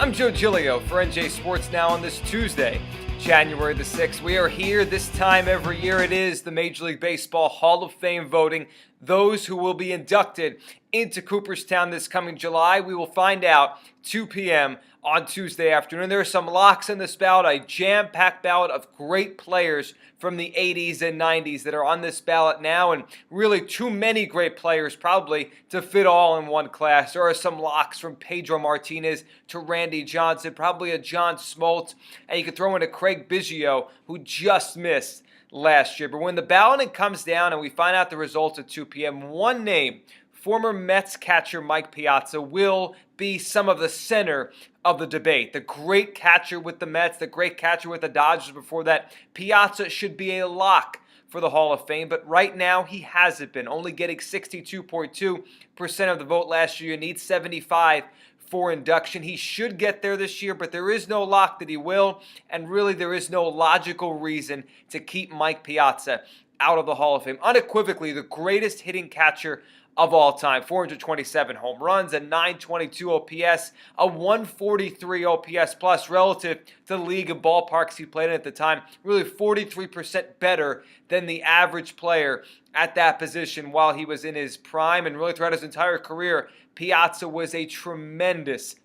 I'm Joe Giglio for NJ Sports Now on this Tuesday, January the 6th. We are here this time every year. It is the Major League Baseball Hall of Fame voting. Those who will be inducted into Cooperstown this coming July, we will find out 2 p.m. on Tuesday afternoon. There are some locks in this ballot, a jam-packed ballot of great players from the 80s and 90s that are on this ballot now, and really too many great players probably to fit all in one class. There are some locks from Pedro Martinez to Randy Johnson, probably a John Smoltz, and you could throw in a Craig Biggio, who just missed last year. But when the balloting comes down and we find out the results at 2 p.m., one name, former Mets catcher Mike Piazza, will be some of the center of the debate. The great catcher with the Mets, the great catcher with the Dodgers before that. Piazza should be a lock for the Hall of Fame, but right now he hasn't been, only getting 62.2% of the vote last year. You need 75 for induction. He should get there this year, but there is no lock that he will, and really there is no logical reason to keep Mike Piazza out of the Hall of Fame. Unequivocally, the greatest hitting catcher of all time. 427 home runs, a 922 OPS, a 143 OPS plus relative to the league of ballparks he played in at the time. Really 43% better than the average player at that position while he was in his prime, and really throughout his entire career. Piazza was a tremendous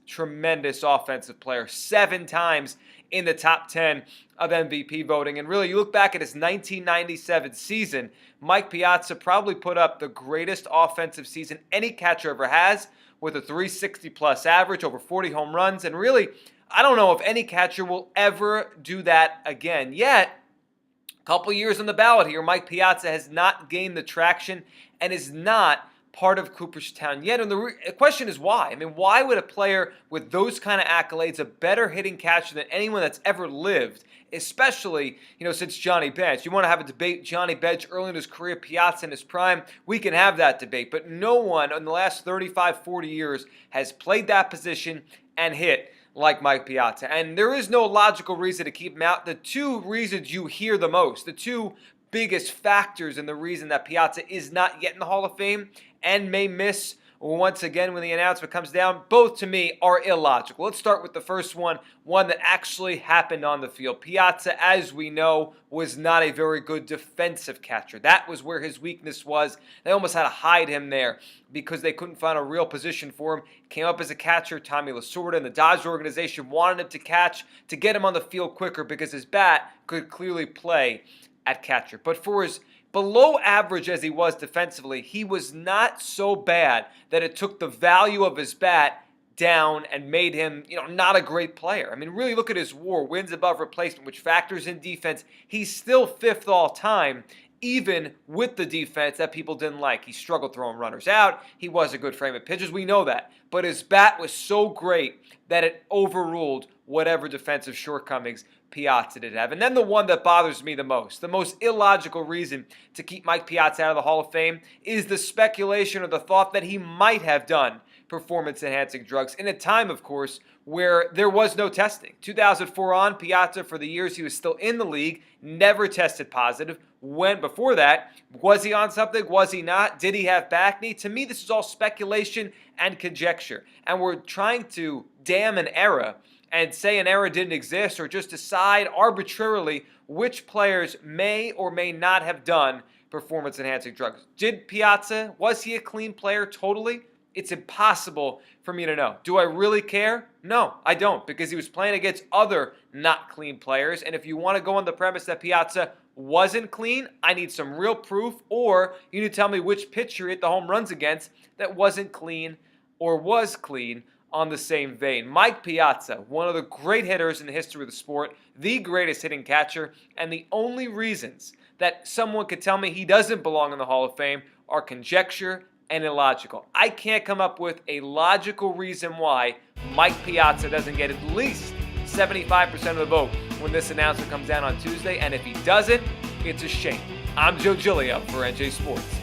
offensive player. 7 times in the top 10 of MVP voting. And really, you look back at his 1997 season, Mike Piazza probably put up the greatest offensive season any catcher ever has, with a 360-plus average, over 40 home runs. And really, I don't know if any catcher will ever do that again. Yet, a couple years on the ballot here, Mike Piazza has not gained the traction and is not part of Cooperstown yet. And the question is why? I mean, why would a player with those kind of accolades, a better hitting catcher than anyone that's ever lived, especially, since Johnny Bench? You want to have a debate, Johnny Bench early in his career, Piazza in his prime, we can have that debate. But no one in the last 35, 40 years has played that position and hit like Mike Piazza. And there is no logical reason to keep him out. The two reasons you hear the most, the two biggest factors in the reason that Piazza is not yet in the Hall of Fame and may miss once again when the announcement comes down, both to me are illogical. Let's start with the first one that actually happened on the field. Piazza, as we know, was not a very good defensive catcher. That was where his weakness was. They almost had to hide him there because they couldn't find a real position for him. Came up as a catcher, Tommy Lasorda, and the Dodgers organization wanted him to catch to get him on the field quicker because his bat could clearly play at catcher. But for as below average as he was defensively, he was not so bad that it took the value of his bat down and made him, not a great player. I mean, really look at his WAR, wins above replacement, which factors in defense. He's still 5th all time, even with the defense that people didn't like. He struggled throwing runners out. He was a good frame of pitches. We know that. But his bat was so great that it overruled whatever defensive shortcomings Piazza did have. And then the one that bothers me the most illogical reason to keep Mike Piazza out of the Hall of Fame, is the speculation or the thought that he might have done performance-enhancing drugs in a time, of course, where there was no testing. 2004 on, Piazza, for the years he was still in the league, never tested positive. When before that, was he on something? Was he not? Did he have back knee? To me, this is all speculation and conjecture. And we're trying to damn an era and say an era didn't exist, or just decide arbitrarily which players may or may not have done performance-enhancing drugs. Did Piazza, was he a clean player totally? It's impossible for me to know. Do I really care? No, I don't, because he was playing against other not clean players, and if you want to go on the premise that Piazza wasn't clean, I need some real proof, or you need to tell me which pitcher he hit the home runs against that wasn't clean or was clean on the same vein. Mike Piazza, one of the great hitters in the history of the sport, the greatest hitting catcher, and the only reasons that someone could tell me he doesn't belong in the Hall of Fame are conjecture and illogical. I can't come up with a logical reason why Mike Piazza doesn't get at least 75% of the vote when this announcement comes down on Tuesday, and if he doesn't, it's a shame. I'm Joe Giglio for NJ Sports.